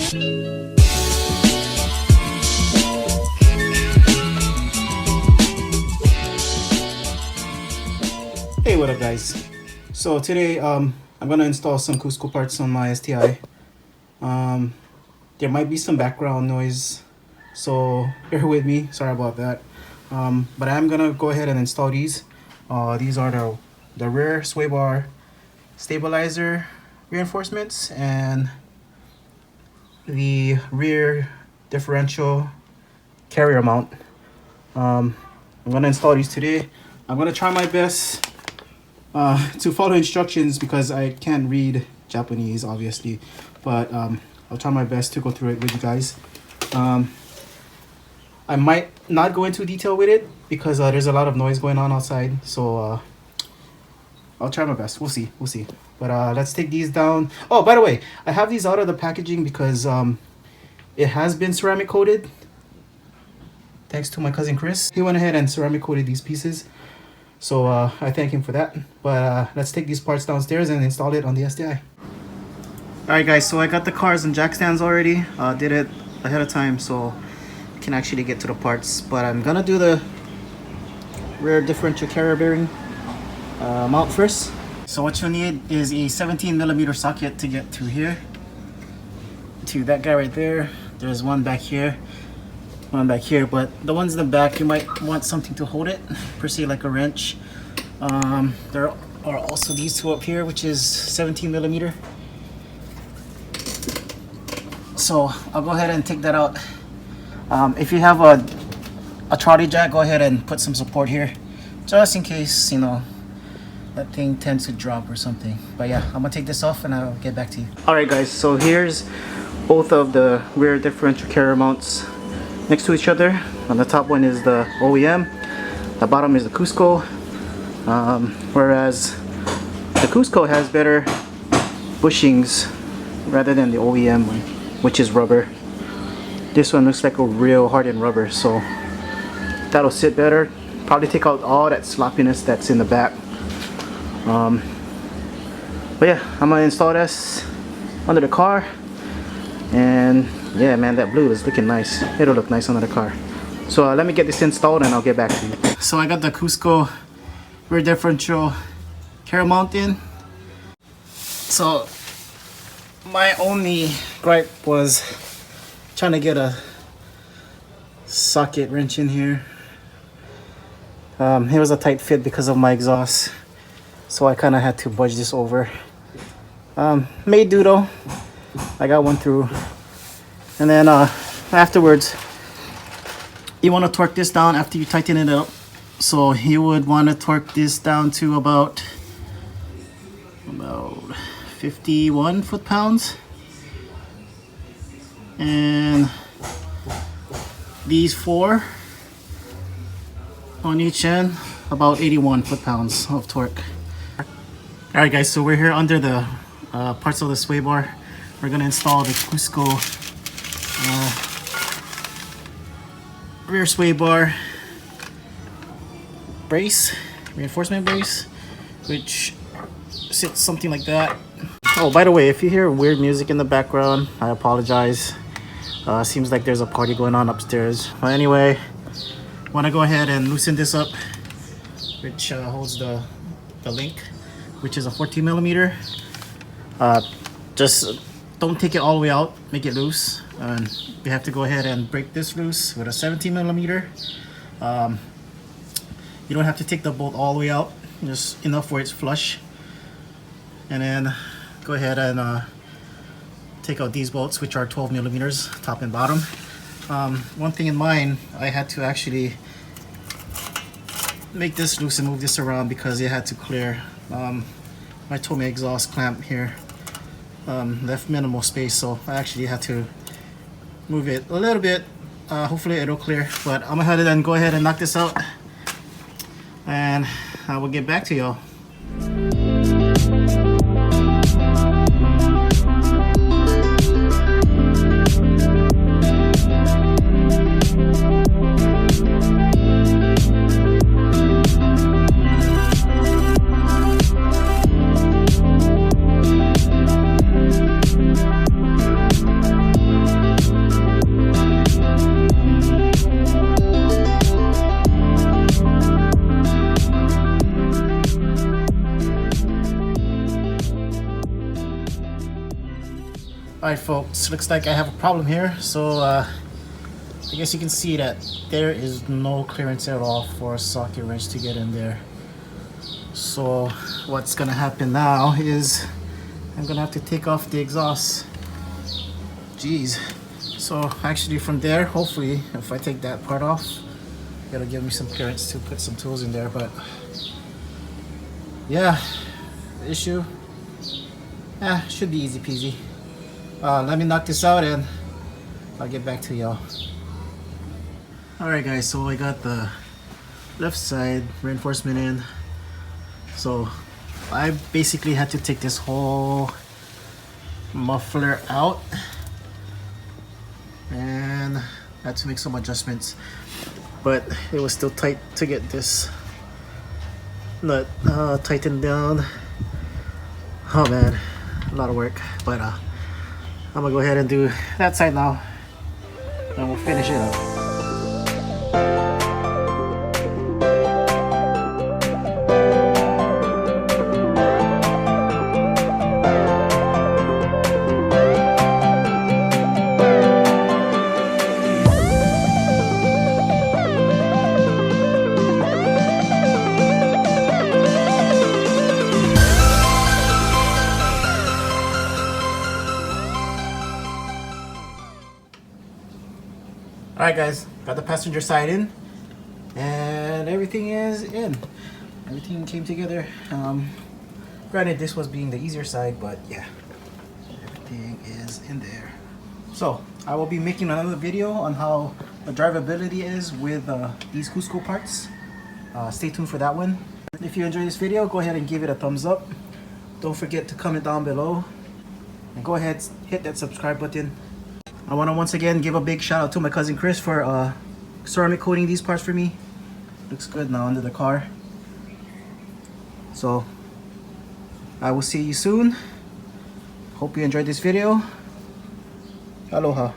Hey, what up guys? So today I'm gonna install some Cusco parts on my STI. There might be some background noise, so bear with me, sorry about that. But I'm gonna go ahead and install these. These are the rear sway bar stabilizer reinforcements and the rear differential carrier mount. I'm gonna install these today. I'm gonna try my best to follow instructions because I can't read Japanese obviously, but I'll try my best to go through it with you guys. I might not go into detail with it because there's a lot of noise going on outside, so I'll try my best. We'll see, but let's take these down. Oh, by the way, I have these out of the packaging because it has been ceramic coated, thanks to my cousin Chris. He went ahead and ceramic coated these pieces, so I thank him for that. But let's take these parts downstairs and install it on the STI. Alright guys, so I got the cars and jack stands already. Did it ahead of time so I can actually get to the parts. But I'm gonna do the rear differential carrier bearing mount first. So what you'll need is a 17mm socket to get to here, to that guy right there. There's one back here, one back here, but the ones in the back you might want something to hold it, per se, like a wrench. There are also these two up here, which is 17mm. So I'll go ahead and take that out. If you have a trolley jack, go ahead and put some support here, just in case, you know, that thing tends to drop or something. But yeah, I'm gonna take this off and I'll get back to you. Alright guys, so here's both of the rear differential carrier mounts next to each other. On the top one is the OEM, the bottom is the Cusco. Whereas the Cusco has better bushings rather than the OEM one, which is rubber. This one looks like a real hardened rubber, so that'll sit better. Probably take out all that sloppiness that's in the back. But yeah, I'm gonna install this under the car, and yeah man, that blue is looking nice. It'll look nice under the car. So let me get this installed and I'll get back to you. So I got the Cusco rear differential carrier mount in. So my only gripe was trying to get a socket wrench in here. It was a tight fit because of my exhaust, so I kind of had to budge this over. Made do though. I got one through. And then afterwards, you want to torque this down after you tighten it up. So you would want to torque this down to about 51 foot-pounds. And these four on each end, about 81 foot-pounds of torque. Alright guys, so we're here under the parts of the sway bar. We're gonna install the Cusco rear sway bar brace, reinforcement brace, which sits something like that. Oh, by the way, if you hear weird music in the background, I apologize. Seems like there's a party going on upstairs. But anyway, want to go ahead and loosen this up, which holds the link, which is a 14mm. Just don't take it all the way out, make it loose. And we have to go ahead and break this loose with a 17mm. You don't have to take the bolt all the way out, just enough where it's flush. And then go ahead and take out these bolts, which are 12mm top and bottom. One thing in mind, I had to actually make this loose and move this around because it had to clear. I told my exhaust clamp here left minimal space, so I actually had to move it a little bit. Hopefully it'll clear, but I'm gonna go ahead and knock this out, and I will get back to y'all. Alright folks, looks like I have a problem here. So I guess you can see that there is no clearance at all for a socket wrench to get in there. So what's gonna happen now is I'm gonna have to take off the exhaust. Jeez. So actually from there, hopefully if I take that part off, it'll give me some clearance to put some tools in there. But yeah, the issue, should be easy peasy. Let me knock this out and I'll get back to y'all. Alright guys, so I got the left side reinforcement in. So I basically had to take this whole muffler out and had to make some adjustments, but it was still tight to get this nut tightened down. Oh man, a lot of work, but I'm gonna go ahead and do that side now and we'll finish it up. Alright guys, got the passenger side in and everything is in. Everything came together. Granted this was being the easier side, but yeah, everything is in there. So I will be making another video on how the drivability is with these Cusco parts. Stay tuned for that one. If you enjoyed this video, go ahead and give it a thumbs up. Don't forget to comment down below and go ahead, hit that subscribe button. I want to once again give a big shout out to my cousin Chris for ceramic coating these parts for me. Looks good now under the car. So I will see you soon. Hope you enjoyed this video. Aloha.